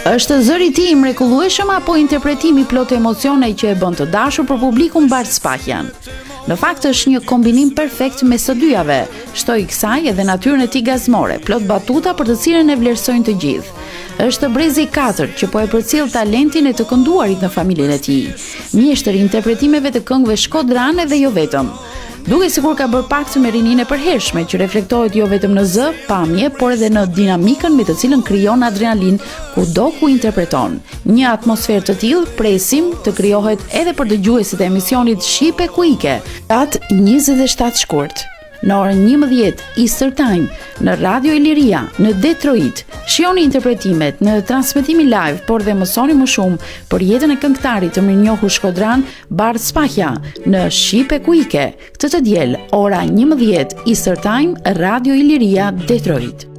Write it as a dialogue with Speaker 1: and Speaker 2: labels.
Speaker 1: Është zëri i tij i mrekullueshëm apo interpretimi plot emocione që e bën të dashur për publikun Bart Spahjan? Në fakt është një kombinim perfekt mes së dyjave, shtoi kësaj edhe natyrën e tij gazmore, plot batuta për të cilën e vlerësojnë të gjithë. Është brezi i katërt që po e përcjell talentin e të kënduarit në familjen e tij, mjeshtër i interpretimeve të këngëve shkodrane dhe jo vetëm. Duke sikur ka bërë paktën me rinin e përhershme që reflektohet jo vetëm në zë, pamje, por edhe në dinamikën me të cilën krijon adrenalin kudo ku interpreton. Një atmosferë të tillë presim të krijohet edhe për dëgjuesit e emisionit Shipe ku ike, datë 27 shkurt. Në orën 11 Easter Time, në Radio Iliria, në Detroit. Shihoni interpretimet në transmetimin live, por dhe mësoni më shumë për jetën e këngëtarit të mirënjohur shkodran Bart Spahja në Shipe ku ike. Këtë të diel, ora 11 Easter Time, Radio Iliria, Detroit.